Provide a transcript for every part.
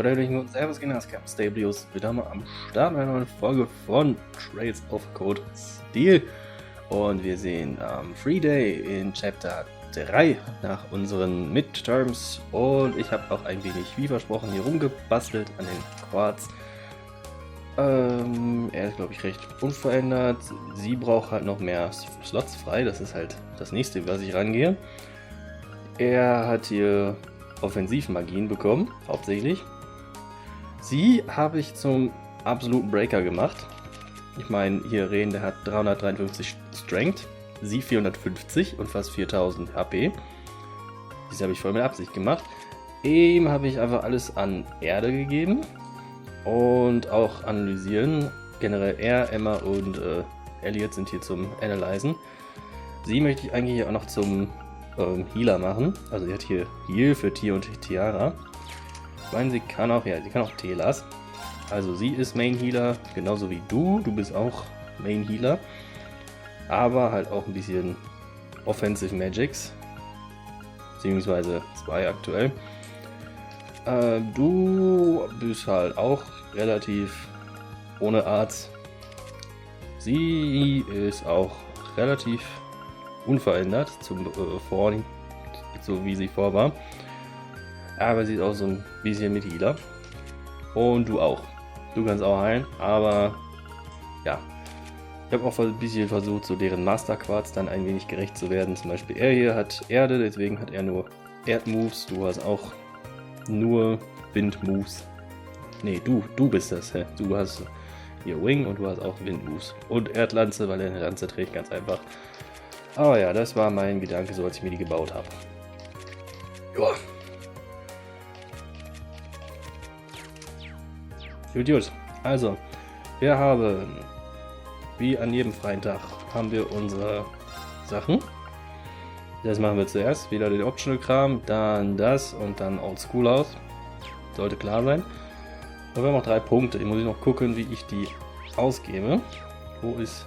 verdeutlichen wir uns Servus Genascam. Steeblios wieder mal am Start einer neuen Folge von Trails of Code Stil. Und wir sehen am Free Day in Chapter 3 nach unseren Midterms. Und ich habe auch ein wenig, wie versprochen, hier rumgebastelt an den Quads. Er ist, glaube ich, recht unverändert. Sie braucht halt noch mehr Slots frei. Das ist halt das nächste, was ich rangehe. Er hat hier Offensivmagien bekommen, hauptsächlich. Sie habe ich zum absoluten Breaker gemacht. Ich meine, hier reden, der hat 353 Strength, sie 450 und fast 4000 HP. Das habe ich voll mit Absicht gemacht. Ihm habe ich einfach alles an Erde gegeben und auch analysieren. Generell er, Emma und Elliot sind hier zum Analysen. Sie möchte ich eigentlich auch noch zum Healer machen. Also sie hat hier Heal für Tier und Tiara. Ich meine, sie kann auch Telas. Also sie ist Main Healer, genauso wie du. Du bist auch Main Healer. Aber halt auch ein bisschen Offensive Magics. Beziehungsweise 2 aktuell. Du bist halt auch relativ ohne Arzt. Sie ist auch relativ unverändert zum vorhin, so wie sie vor war. Aber sie ist auch so ein bisschen mit Healer. Und du auch. Du kannst auch heilen, aber ja. Ich habe auch ein bisschen versucht, so deren Master Quarz dann ein wenig gerecht zu werden. Zum Beispiel er hier hat Erde, deswegen hat er nur Erdmoves. Du hast auch nur Windmoves. Nee, du bist das. Hä? Du hast hier Wing und du hast auch Windmoves. Und Erdlanze, weil er eine Lanze trägt, ganz einfach. Aber ja, das war mein Gedanke, so als ich mir die gebaut habe. Joa. Gut. Also, wir haben, wie an jedem freien Tag, haben wir unsere Sachen. Das machen wir zuerst. Wieder den Optional-Kram, dann das und dann Oldschool aus. Sollte klar sein. Und wir haben noch 3 Punkte. Ich muss noch gucken, wie ich die ausgebe. Wo ist...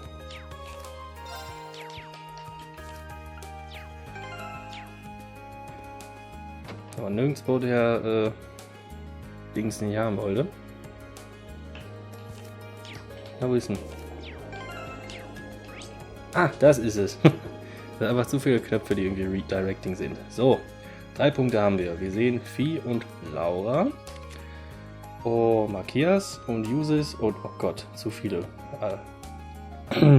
Aber nirgendwo der Dings nicht haben wollte. Na, wo ist denn? Ah, das ist es. Das sind einfach zu viele Knöpfe, die irgendwie Redirecting sind. So, 3 Punkte haben wir. Wir sehen Vieh und Laura. Oh, Makias und Uses und oh Gott, zu viele. Da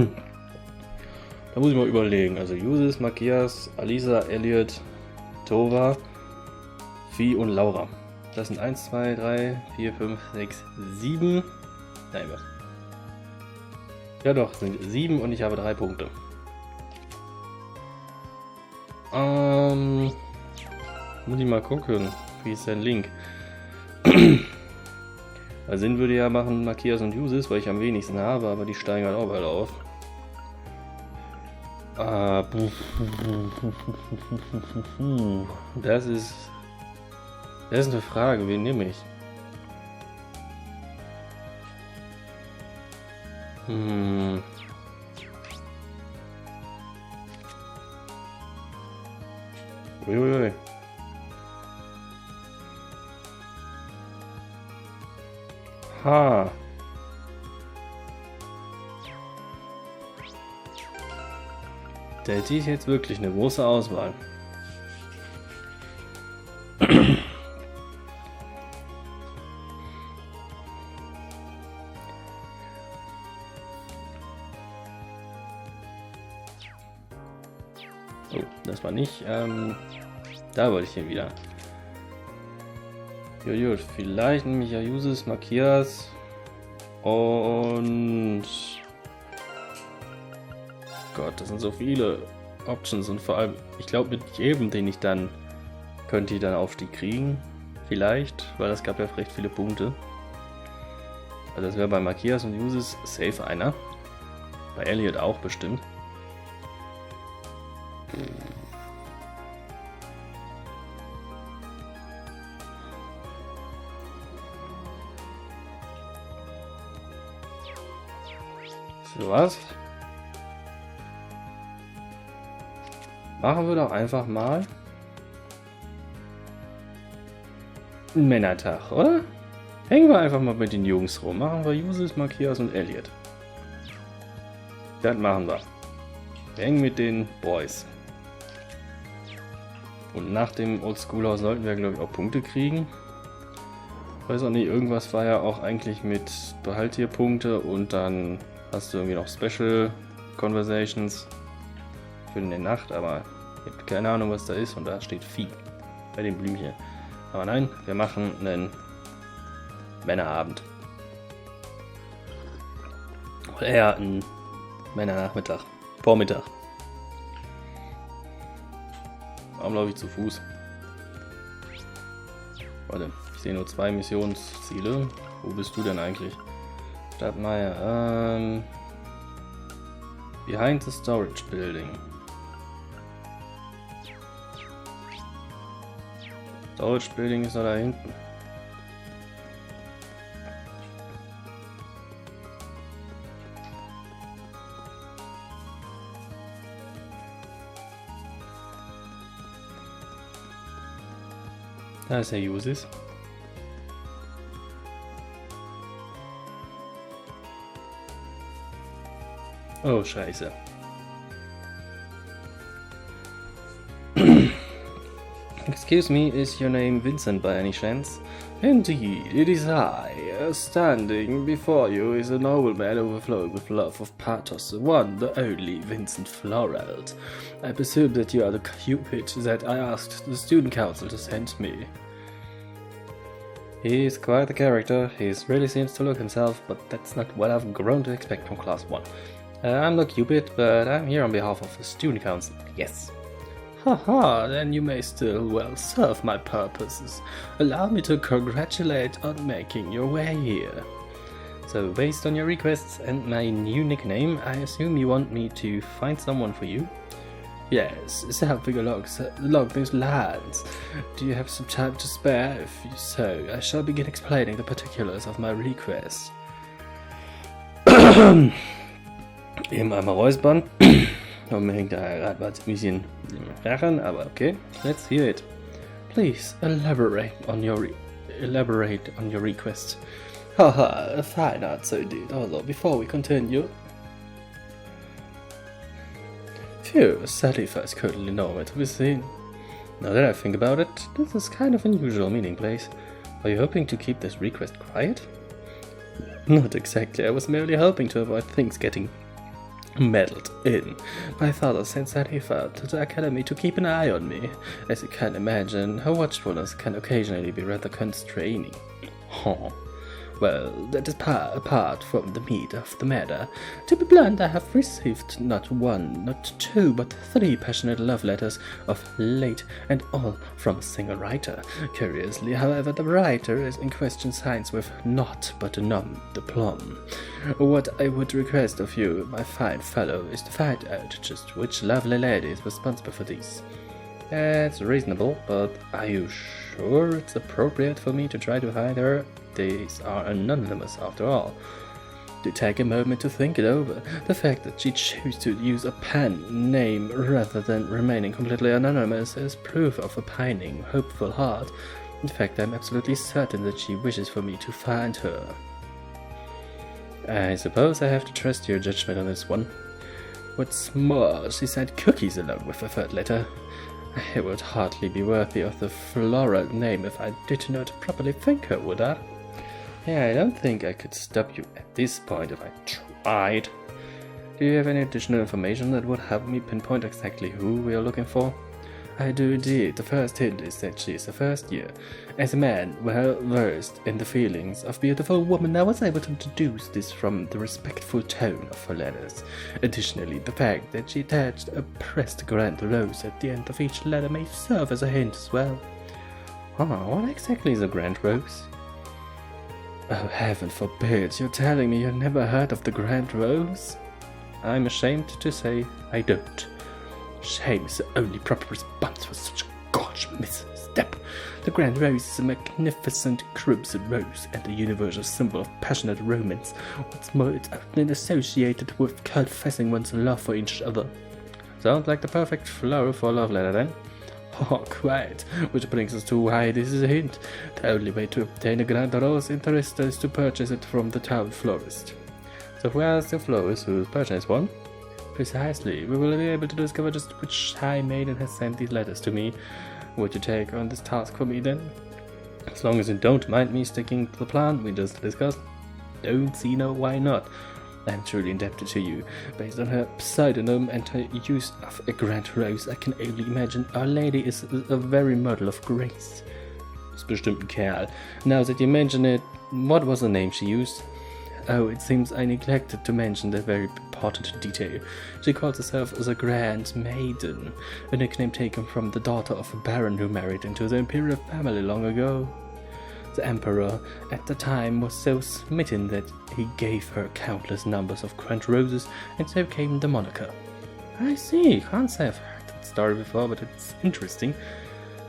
muss ich mal überlegen. Also Uses, Makias, Alisa, Elliot, Tova, Vieh und Laura. Das sind 1, 2, 3, 4, 5, 6, 7. Nein, was? Ja doch, sind 7 und ich habe 3 Punkte. Muss ich mal gucken. Wie ist dein Link? Weil Sinn würde ja machen Makias und Uses, weil ich am wenigsten habe, aber die steigen halt auch bald auf. Das ist eine Frage, wen nehme ich? Uiuiui. Ha. Da hätte ich jetzt wirklich eine große Auswahl. Oh, das war nicht. Da wollte ich hin wieder. Gut, vielleicht nehme ich ja Uses, Makias und Gott, das sind so viele Options und vor allem, ich glaube mit jedem, den ich dann könnte ich dann Aufstieg kriegen, vielleicht, weil das gab ja recht viele Punkte. Also das wäre bei Makias und Uses safe einer, bei Elliot auch bestimmt. So was? Machen wir doch einfach mal einen Männertag, oder? Hängen wir einfach mal mit den Jungs rum. Machen wir Jusis, Makias und Elliot. Das machen wir. Wir hängen mit den Boys. Und nach dem Oldschoolhaus sollten wir, glaube ich, auch Punkte kriegen. Weiß auch nicht, irgendwas war ja auch eigentlich mit behalt hier Punkte und dann hast du irgendwie noch Special Conversations für in der Nacht, aber ich habe keine Ahnung, was da ist und da steht Vieh bei den Blümchen. Aber nein, wir machen einen Männerabend. Oder eher ein Männernachmittag. Vormittag. Warum laufe ich zu Fuß? Warte, ich sehe nur 2 Missionsziele. Wo bist du denn eigentlich? Stadtmeier, behind the storage building. Storage building ist noch da hinten. Da ist der Uses. Oh, scheiße. Excuse me, is your name Vincent by any chance? Indeed, it is I. Standing before you is a nobleman overflowing with love of pathos, the one, the only Vincent Florald. I presume that you are the Cupid that I asked the student council to send me. He is quite the character, he really seems to look himself, but that's not what I've grown to expect from Class 1. I'm the Cupid, but I'm here on behalf of the student council, yes. Haha, then you may still well serve my purposes. Allow me to congratulate on making your way here. So, based on your requests and my new nickname, I assume you want me to find someone for you? Yes, helping along those lines. Do you have some time to spare? If so, I shall begin explaining the particulars of my request. Eben einmal räuspern. Und mir hängt da gerade was ein bisschen Rachen, aber okay. Let's hear it. Please elaborate on your request. Haha, a fine answer indeed. Although before we continue, phew, sadly first currently nowhere to be seen. Now that I think about it, this is kind of unusual meeting place. Are you hoping to keep this request quiet? Not exactly. I was merely hoping to avoid things getting meddled in. My father sent Sarifa to the academy to keep an eye on me. As you can imagine, her watchfulness can occasionally be rather constraining. Huh. Well, that is apart from the meat of the matter. To be blunt, I have received not 1, not 2, but 3 passionate love letters of late, and all from a single writer. Curiously, however, the writer is in question signs with naught but a num diplom. What I would request of you, my fine fellow, is to find out just which lovely lady is responsible for these. That's reasonable, but are you sure it's appropriate for me to try to find her? These are anonymous after all. Do take a moment to think it over. The fact that she chose to use a pen name rather than remaining completely anonymous is proof of a pining, hopeful heart. In fact, I'm absolutely certain that she wishes for me to find her. I suppose I have to trust your judgment on this one. What's more, she sent cookies along with the 3rd letter. It would hardly be worthy of the floral name if I did not properly thank her, would I? Yeah, I don't think I could stop you at this point if I tried. Do you have any additional information that would help me pinpoint exactly who we are looking for? I do indeed. The first hint is that she is a first year. As a man well versed in the feelings of beautiful women, I was able to deduce this from the respectful tone of her letters. Additionally, the fact that she attached a pressed grand rose at the end of each letter may serve as a hint as well. What exactly is a grand rose? Oh, heaven forbid, you're telling me you never heard of the Grand Rose? I'm ashamed to say I don't. Shame is the only proper response for such a gorgeous misstep. The Grand Rose is a magnificent crimson rose and a universal symbol of passionate romance. What's more, it's often associated with confessing one's love for each other. Sounds like the perfect flower for a love letter then. Oh, quiet. Which brings us to why this is a hint. The only way to obtain a grand rose interest is to purchase it from the town florist. So where's the florist who purchased one? Precisely. We will be able to discover just which shy maiden has sent these letters to me. Would you take on this task for me then? As long as you don't mind me sticking to the plan we just discussed. Don't see no why not. I'm truly indebted to you. Based on her pseudonym and her use of a grand rose, I can only imagine Our Lady is a very model of grace. Ist bestimmt ein Kerl. Now that you mention it, what was the name she used? Oh, it seems I neglected to mention that very important detail. She calls herself the Grand Maiden, a nickname taken from the daughter of a baron who married into the imperial family long ago. The emperor at the time was so smitten that he gave her countless numbers of grand roses, and so came the moniker. I see, can't say I've heard that story before, but it's interesting.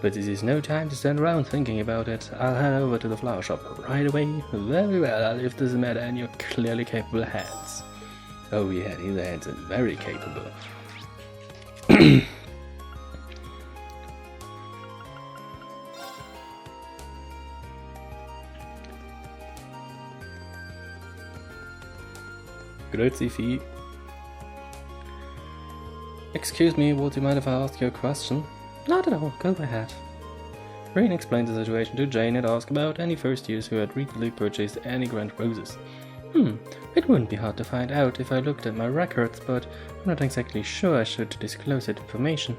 But this is no time to stand around thinking about it. I'll head over to the flower shop right away. Very well, I'll leave this matter in your clearly capable hands. Oh yeah, these hands are very capable. Grüezi Vieh. Excuse me, would you mind if I ask you a question? Not at all, go ahead. Rain explained the situation to Jane and asked about any first years who had recently purchased any grand roses. It wouldn't be hard to find out if I looked at my records, but I'm not exactly sure I should disclose that information.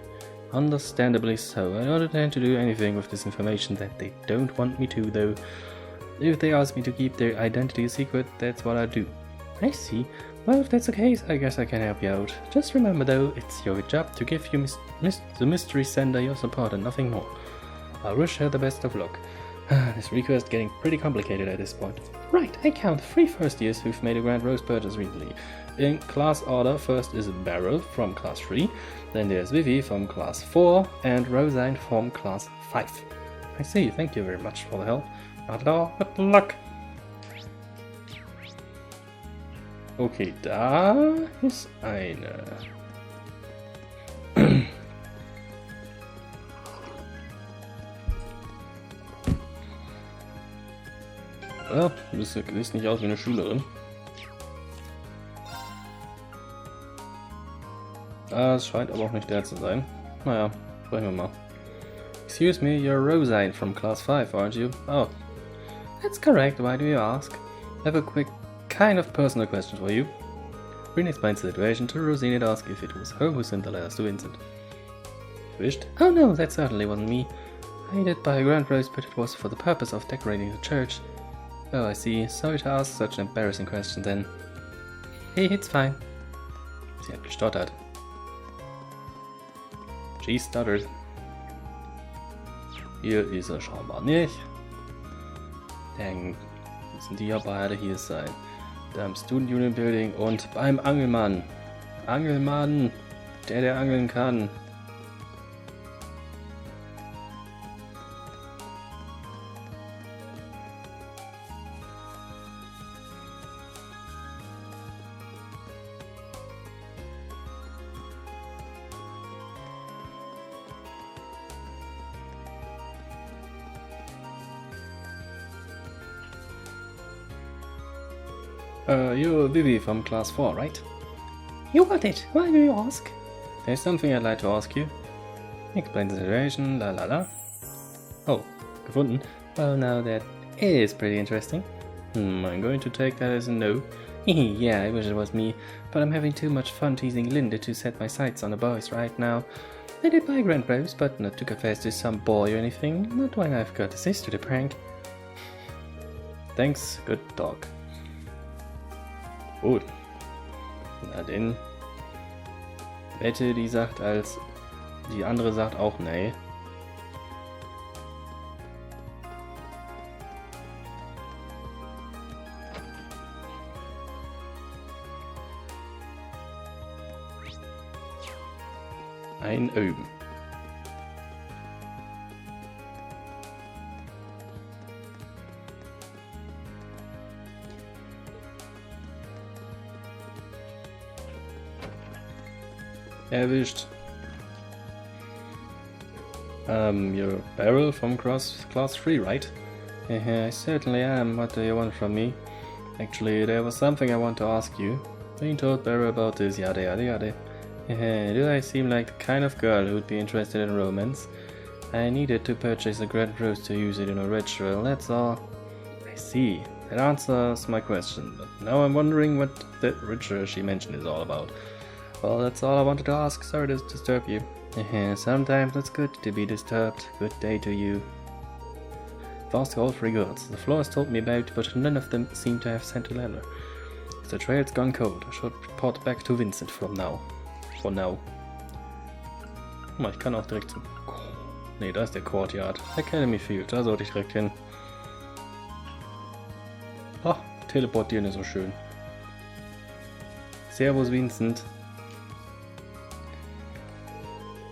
Understandably so, I don't intend to do anything with this information that they don't want me to, though. If they ask me to keep their identity a secret, that's what I do. I see. Well, if that's the case, I guess I can help you out. Just remember though, it's your job to give you the mystery sender your support and nothing more. I wish her the best of luck. This request getting pretty complicated at this point. Right, I count 3 first years who've made a grand rose purchase recently. In class order, first is Beryl from class 3, then there's Vivi from class 4, and Rosine from class 5. I see, thank you very much for the help. Not at all, but luck! Okay, da ist eine. Ja, das sieht nicht aus wie eine Schülerin. Es scheint aber auch nicht der zu sein. Naja, sprechen wir mal. Excuse me, you're Rosine from class 5, aren't you? Oh, that's correct. Why do you ask? I have a quick kind of personal question for you. Green explains the situation to Rosine and asks if it was her who sent the letters to Vincent. Wished? Oh no, that certainly wasn't me. I did buy a grand rose, but it was for the purpose of decorating the church. Oh, I see. Sorry to ask such an embarrassing question then. Hey, it's fine. Sie hat gestottert. She stuttered. Hier ist er scheinbar nicht. Dann müssen die ja beide hier sein. Da im Student Union Building und beim Angelmann. Angelmann, der angeln kann. You're Vivi from class 4, right? You got it. Why do you ask? There's something I'd like to ask you. Explain the situation, la la la. Oh, gefunden. Well, now that is pretty interesting. I'm going to take that as a no. Yeah, I wish it was me, but I'm having too much fun teasing Linda to set my sights on the boys right now. I did buy a grand rose, but not to confess to some boy or anything, not when I've got a sister to prank. Thanks, good dog. Gut. Na denn. Wette, die sagt als... Die andere sagt auch nee. Einüben. Erwischt. You're Beryl from class 3, right? I certainly am. What do you want from me? Actually, there was something I want to ask you. Being told Beryl about this, yada yada yada. Do I seem like the kind of girl who would be interested in romance? I needed to purchase a grand rose to use it in a ritual, that's all. I see. That answers my question, but now I'm wondering what that ritual she mentioned is all about. Well, that's all I wanted to ask. Sorry to disturb you. Sometimes it's good to be disturbed. Good day to you. I've asked all 3 girls. The florist told me about, but none of them seem to have sent a letter. If the trail's gone cold, I should report back to Vincent from now. For now. Ich kann auch direkt zum... Ne, da ist der Courtyard. Academy Field, da sollte ich direkt hin. Ach, teleportieren ist so schön. Servus, Vincent.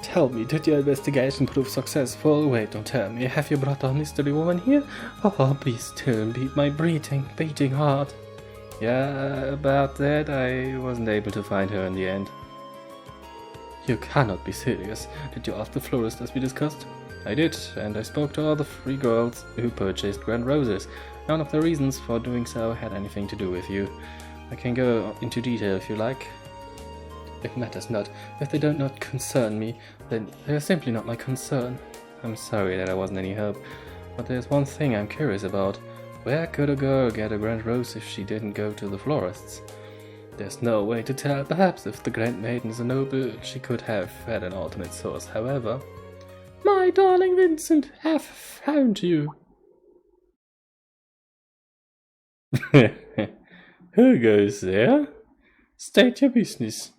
Tell me, did your investigation prove successful? Wait, don't tell me. Have you brought a mystery woman here? Oh, please don't beat my beating heart. Yeah, about that, I wasn't able to find her in the end. You cannot be serious. Did you ask the florist as we discussed? I did, and I spoke to all the 3 girls who purchased grand roses. None of the reasons for doing so had anything to do with you. I can go into detail if you like. It matters not. If they do not concern me, then they are simply not my concern. I'm sorry that I wasn't any help, but there's one thing I'm curious about. Where could a girl get a grand rose if she didn't go to the florist's? There's no way to tell. Perhaps if the Grand Maiden is a noble, she could have had an alternate source. However... My darling Vincent, have found you. Who goes there? State your business.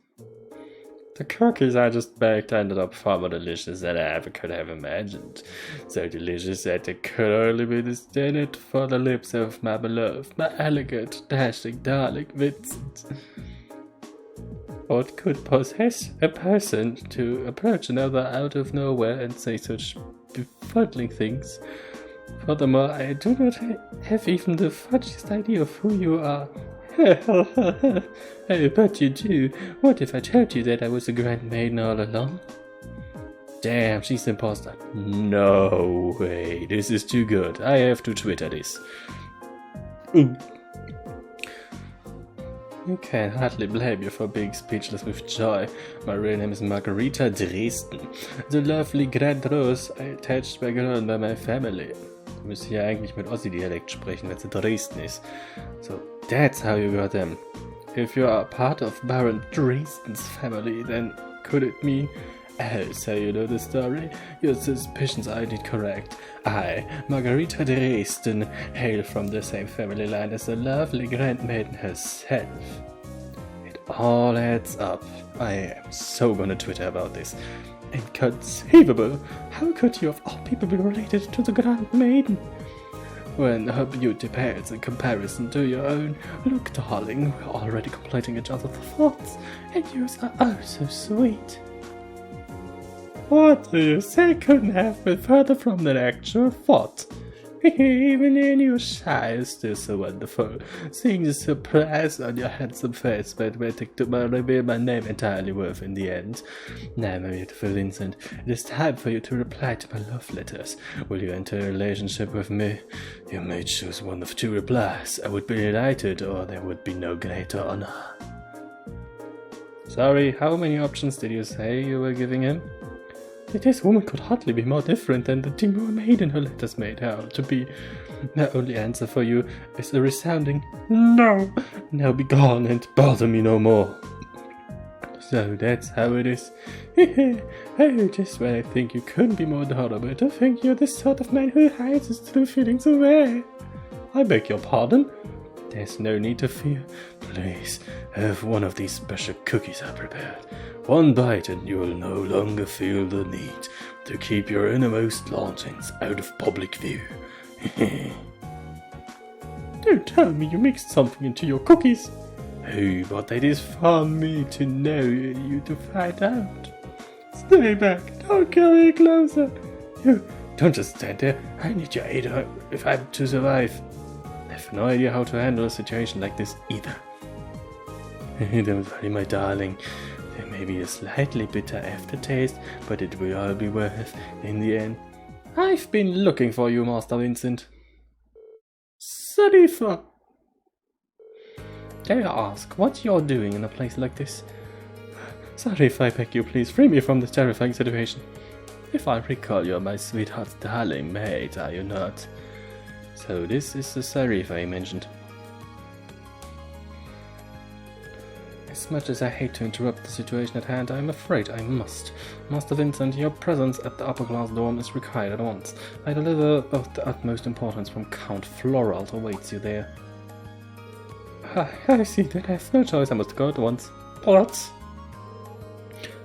The cookies I just baked ended up far more delicious than I ever could have imagined. So delicious that they could only be destined for the lips of my beloved, my elegant, dashing, darling Vincent. What could possess a person to approach another out of nowhere and say such befuddling things? Furthermore, I do not have even the fudgiest idea of who you are. Oh, but you do. What if I told you that I was a Grand Maiden all along? Damn, she's an imposter. No way, this is too good. I have to Twitter this. You can hardly blame you for being speechless with joy. My real name is Margarita Dresden. The lovely Grand Rose I attached my girl by my family. Du müsst hier eigentlich mit Ossi-Dialekt sprechen, wenn sie Dresden ist. So, that's how you got them. If you are part of Baron Dresden's family, then could it mean... Oh, so you know the story? Your suspicions are indeed correct. I, Margarita Dresden, hail from the same family line as the lovely Grand Maiden herself. It all adds up. I am so gonna Twitter about this. Inconceivable! How could you of all people be related to the Grand Maiden? When her beauty pales in comparison to your own, look darling, we're already completing each other's thoughts, and yours are oh so sweet. What do you say couldn't have been further from the actual thought? Even in your shy is still so wonderful. Seeing the surprise on your handsome face made me think to reveal my name entirely worth in the end. Now, my beautiful Vincent, it is time for you to reply to my love letters. Will you enter a relationship with me? You may choose one of 2 replies. I would be delighted, or there would be no greater honor. Sorry, how many options did you say you were giving him? This woman could hardly be more different than the demure maiden her letters made out to be. My only answer for you is a resounding no. Now be gone and bother me no more. So that's how it is. Oh, just when I think you couldn't be more adorable, to think you're the sort of man who hides his true feelings away. I beg your pardon? There's no need to fear. Please, have one of these special cookies I prepared. One bite and you'll no longer feel the need to keep your innermost longings out of public view. Don't tell me you mixed something into your cookies. Oh, but that is for me to know and you to find out. Stay back, don't come any closer. You don't just stand there. I need your aid if I'm to survive. I have no idea how to handle a situation like this either. Don't worry, my darling. There maybe a slightly bitter aftertaste, but it will all be worth it in the end. I've been looking for you, Master Vincent. Sarifa! Dare I ask what you're doing in a place like this? Sarifa, I beg you, please free me from this terrifying situation. If I recall, you're my sweetheart's darling mate, are you not? So this is the Sarifa you mentioned. As much as I hate to interrupt the situation at hand, I'm afraid I must. Master Vincent, your presence at the upper class dorm is required at once. I deliver of the utmost importance from Count Floralt awaits you there. I see that I have no choice, I must go at once. What?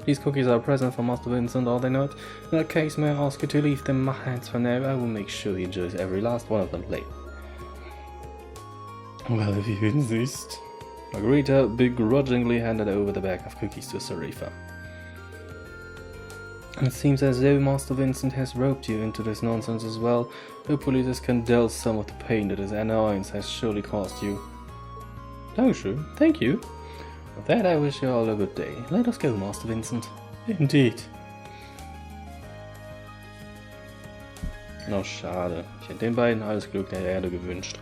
These cookies are a present for Master Vincent, are they not? In that case, may I ask you to leave them in my hands for now? I will make sure he enjoys every last one of them later. Well, if you insist. Margarita begrudgingly handed over the bag of cookies to Sarifa. It seems as though Master Vincent has roped you into this nonsense as well. Hopefully this can dull some of the pain that his annoyance has surely caused you. Oh, sure. Thank you. With that, I wish you all a good day. Let us go, Master Vincent. Indeed. Oh, schade. Ich hätte den beiden alles Glück der Erde gewünscht.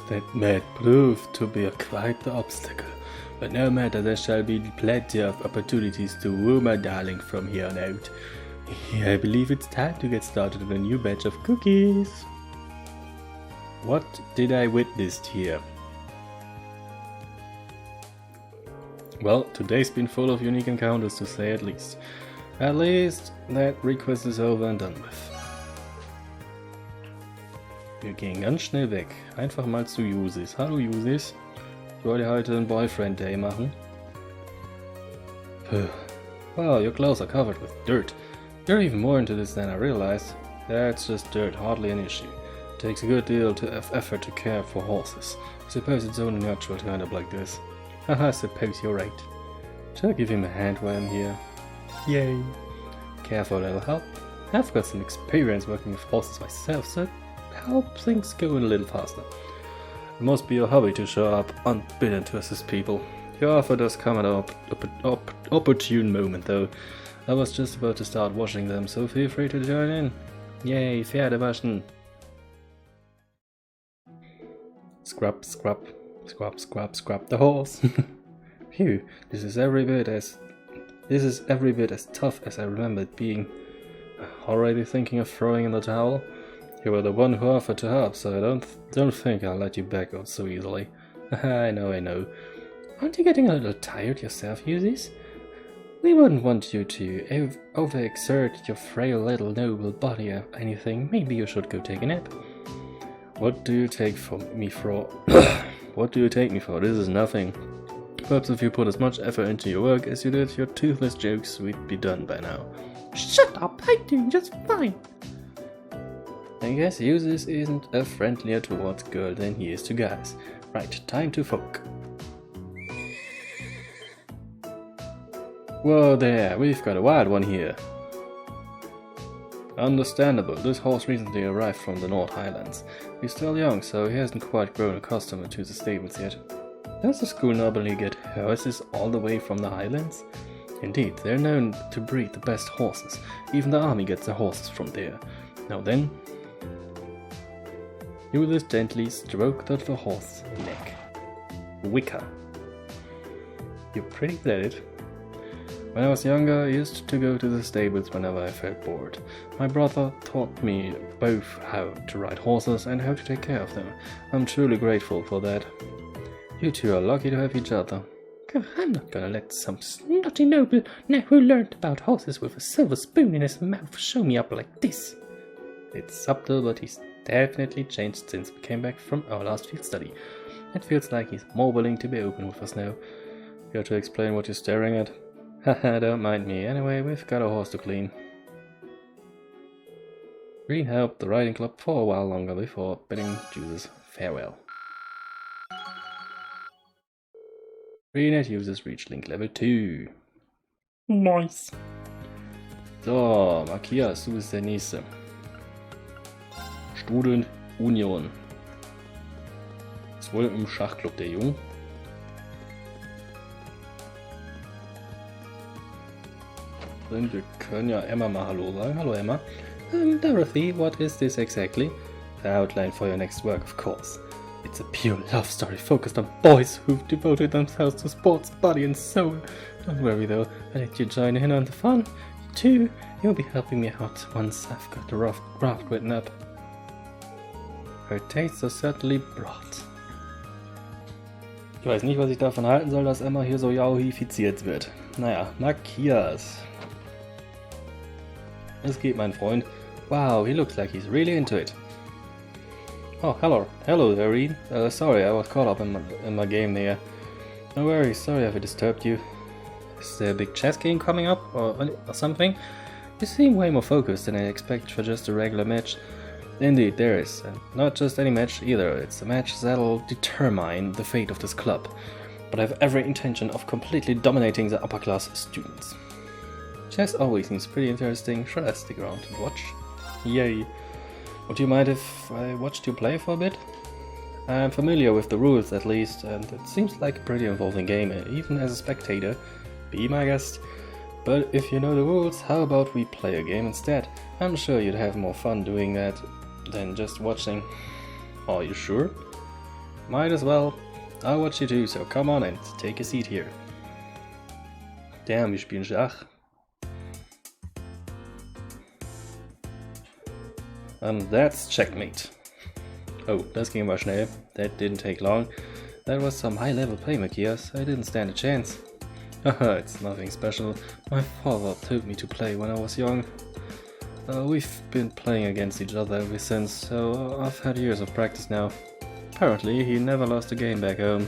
That might prove to be quite the obstacle, but no matter, there shall be plenty of opportunities to woo my darling from here on out. I believe it's time to get started with a new batch of cookies. What did I witness here? Well, today's been full of unique encounters, to say at least. At least, that request is over and done with. Wir gehen ganz schnell weg. Einfach mal zu Jusis. Hallo Jusis. Ich wollte heute einen Boyfriend Day machen. Wow, your clothes are covered with dirt. You're even more into this than I realized. That's just dirt, hardly an issue. It takes a good deal of effort to care for horses. I suppose it's only natural to end up like this. Haha, I suppose you're right. Shall I give him a hand while I'm here? Yay. Careful, that'll help. I've got some experience working with horses myself, so help things go a little faster. It must be your hobby to show up unbidden to assist people. Your offer does come at an opportune moment, though. I was just about to start washing them, so feel free to join in. Yay, Pferde waschen. Scrub, scrub, scrub, scrub, scrub the horse. Phew, this is every bit as tough as I remember it being. Already thinking of throwing in the towel? You were the one who offered to help, so I don't think I'll let you back out so easily. I know. Aren't you getting a little tired yourself, Usis? We wouldn't want you to overexert your frail little noble body or anything. Maybe you should go take a nap. What do you take me for? What do you take me for? This is nothing. Perhaps if you put as much effort into your work as you did your toothless jokes, we'd be done by now. Shut up! I'm doing just fine. I guess Usis isn't a friendlier towards girls than he is to guys. Right, time to folk. Whoa there, we've got a wild one here. Understandable, this horse recently arrived from the North Highlands. He's still young, so he hasn't quite grown accustomed to the stables yet. Does the school normally get horses all the way from the Highlands? Indeed, they're known to breed the best horses. Even the army gets their horses from there. Now then, Usis gently stroked at the horse's neck. Wicker. You're pretty good at it. When I was younger, I used to go to the stables whenever I felt bored. My brother taught me both how to ride horses and how to take care of them. I'm truly grateful for that. You two are lucky to have each other. I'm not gonna let some snotty noble now who learned about horses with a silver spoon in his mouth show me up like this. It's subtle, but he's definitely changed since we came back from our last field study. It feels like he's more willing to be open with us now. Care to explain what you're staring at? Haha, don't mind me. Anyway, we've got a horse to clean. Green helped the riding club for a while longer before bidding Usis farewell. Green at Usis reached link level 2. Nice. So, Matthias, du bist der Nächste. Student Union. Ist wohl im Schachclub der Jungen. Und wir können ja Emma mal Hallo sagen. Hallo Emma. Dorothy, what is this exactly? The outline for your next work, of course. It's a pure love story focused on boys who've devoted themselves to sports, body and soul. Don't worry though, I'll let you join in on the fun. You too, you'll be helping me out once I've got the rough draft written up. Her tastes are certainly broad. Ich weiß nicht, was ich davon halten soll, dass Emma hier so jauhifiziert wird. Naja, Matthias. Es geht, mein Freund. Wow, he looks like he's really into it. Oh, hello, darin. Sorry, I was caught up in my game there. No worries, sorry if I disturbed you. Is there a big chess game coming up or something? You seem way more focused than I expected for just a regular match. Indeed, there is. And not just any match either. It's a match that'll determine the fate of this club. But I have every intention of completely dominating the upper class students. Chess always seems pretty interesting. Should I stick around and watch? Yay. Would you mind if I watched you play for a bit? I'm familiar with the rules at least, and it seems like a pretty involving game, even as a spectator. Be my guest. But if you know the rules, how about we play a game instead? I'm sure you'd have more fun doing that than just watching. Are you sure? Might as well. I'll watch you too, so come on and take a seat here. Damn, wir spielen Schach. That's checkmate. Oh, das ging aber schnell. That didn't take long. That was some high-level play, Matthias. I didn't stand a chance. Haha, it's nothing special. My father told me to play when I was young. We've been playing against each other ever since, so I've had years of practice now. Apparently, he never lost a game back home.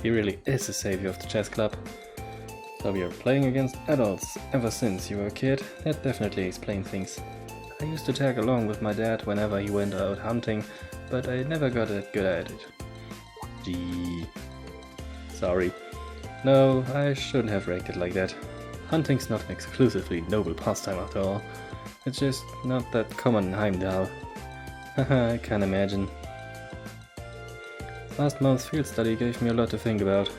He really is the savior of the chess club. So you're playing against adults ever since you were a kid? That definitely explains things. I used to tag along with my dad whenever he went out hunting, but I never got that good at it. Gee. Sorry. No, I shouldn't have reacted like that. Hunting's not an exclusively noble pastime after all. It's just not that common in Heimdall. Haha, I can't imagine. Last month's field study gave me a lot to think about.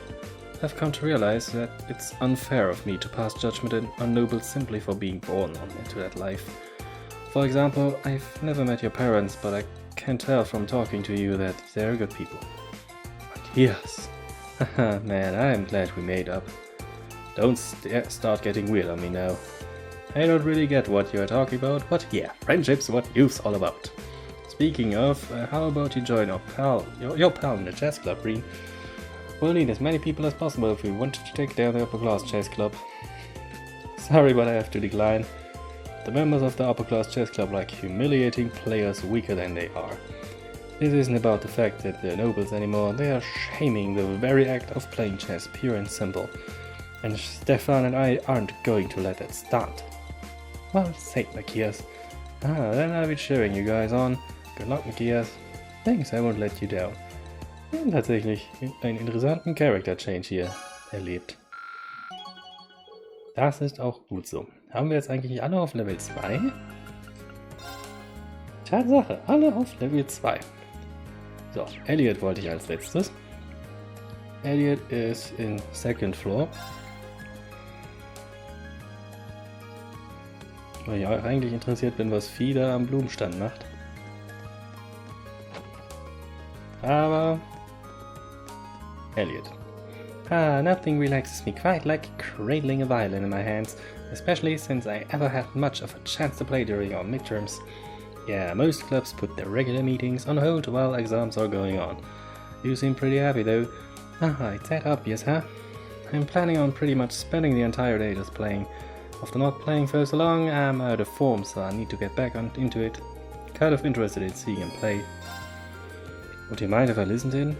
I've come to realize that it's unfair of me to pass judgment on nobles simply for being born into that life. For example, I've never met your parents, but I can tell from talking to you that they're good people. But yes, haha, man, I'm glad we made up. Don't start getting weird on me now. I don't really get what you're talking about, but yeah, friendship's what youth's all about. Speaking of, how about you join your pal in the chess club, Breen? We'll need as many people as possible if we want to take down the upper class chess club. Sorry, but I have to decline. The members of the upper class chess club like humiliating players weaker than they are. This isn't about the fact that they're nobles anymore, they are shaming the very act of playing chess, pure and simple. And Stefan and I aren't going to let that stand. Well, said Matthias. Then I'll be cheering you guys on. Good luck, Matthias. Thanks, I won't let you down. Wir haben tatsächlich einen interessanten Character Change hier erlebt. Das ist auch gut so. Haben wir jetzt eigentlich alle auf Level 2? Tatsache, alle auf Level 2. So, Elliot wollte ich als letztes. Elliot ist in Second Floor. Weil ich auch eigentlich interessiert bin, was Vieh da am Blumenstand macht. Aber Elliot. Nothing relaxes me quite like cradling a violin in my hands, especially since I never had much of a chance to play during our midterms. Yeah, most clubs put their regular meetings on hold while exams are going on. You seem pretty happy though. It's that obvious, huh? I'm planning on pretty much spending the entire day just playing. After not playing for so long, I'm out of form, so I need to get back into it. Kind of interested in seeing him play. Would you mind if I listened in?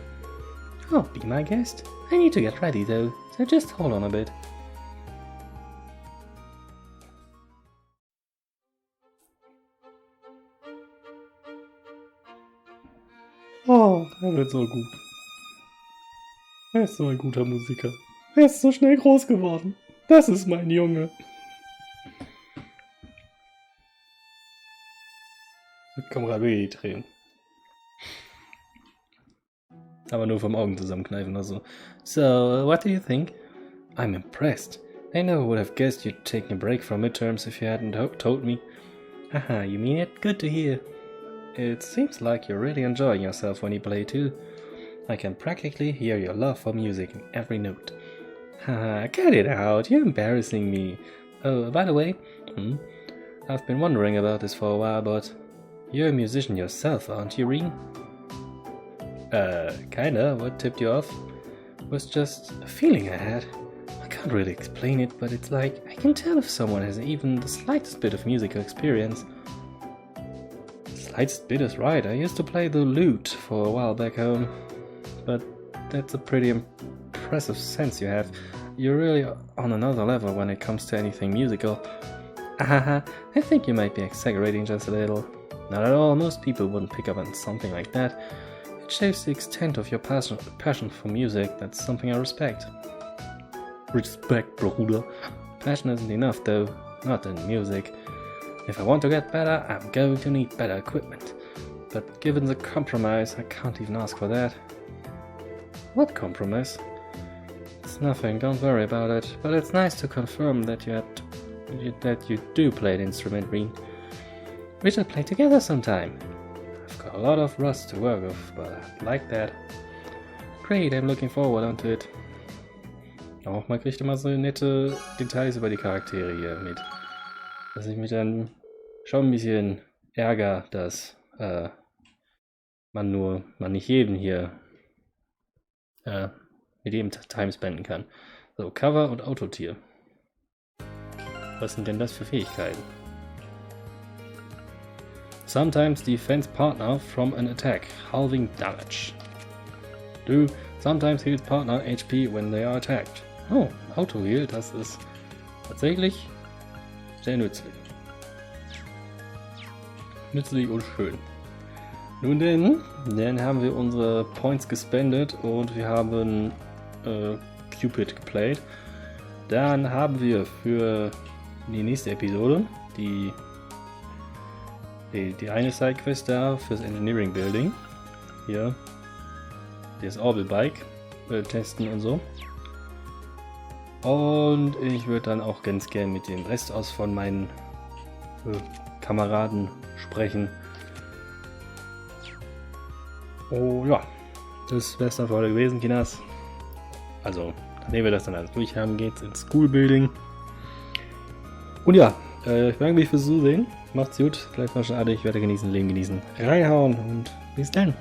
Oh, be my guest. I need to get ready though, so just hold on a bit. Oh, er wird so gut. Er ist so ein guter Musiker. Er ist so schnell groß geworden. Das ist mein Junge. Kommen gerade wirklich die Tränen. Aber nur vom Augen zusammenkneifen oder so. So, what do you think? I'm impressed. I never would have guessed you'd taken a break from midterms if you hadn't told me. Haha, you mean it? Good to hear. It seems like you're really enjoying yourself when you play too. I can practically hear your love for music in every note. Haha, cut it out, you're embarrassing me. Oh, by the way, I've been wondering about this for a while, but you're a musician yourself, aren't you, Reen? Kinda. What tipped you off? Was just a feeling I had. I can't really explain it, but it's like I can tell if someone has even the slightest bit of musical experience. Slightest bit is right. I used to play the lute for a while back home, but that's a pretty impressive sense you have. You're really on another level when it comes to anything musical. Ahaha, I think you might be exaggerating just a little. Not at all. Most people wouldn't pick up on something like that. It shows the extent of your passion for music. That's something I respect. Respect, Bruder. Passion isn't enough though, not in music. If I want to get better, I'm going to need better equipment. But given the compromise, I can't even ask for that. What compromise? It's nothing, don't worry about it. But it's nice to confirm that you do play an instrument, Reen. We should play together sometime. I've got a lot of rust to work with, but I like that. Great, I'm looking forward onto it. Auch man kriegt immer so nette Details über die Charaktere hier mit. Dass ich mich dann schon ein bisschen ärgere, dass man nicht jeden hier mit jedem Time spenden kann. So, Cover und Autotier. Was sind denn das für Fähigkeiten? Sometimes defends partner from an attack, halving damage. Do sometimes heals partner HP when they are attacked. Oh, Auto-Heal, das ist tatsächlich sehr nützlich. Nützlich und schön. Nun denn, dann haben wir unsere Points gespendet und wir haben Cupid geplayt. Dann haben wir für die nächste Episode die eine Sidequest da fürs Engineering Building. Hier das Orbit Bike testen und so. Und ich würde dann auch ganz gern mit dem Rest aus von meinen Kameraden sprechen. Oh ja, das wäre es dann für heute gewesen, Kinas. Also, nachdem wir das dann alles durch haben, geht's ins School Building. Und ja, ich bedanke mich fürs Zusehen. Macht's gut, bleibt wahrscheinlich, ich werde genießen, Leben genießen, reinhauen und bis dann.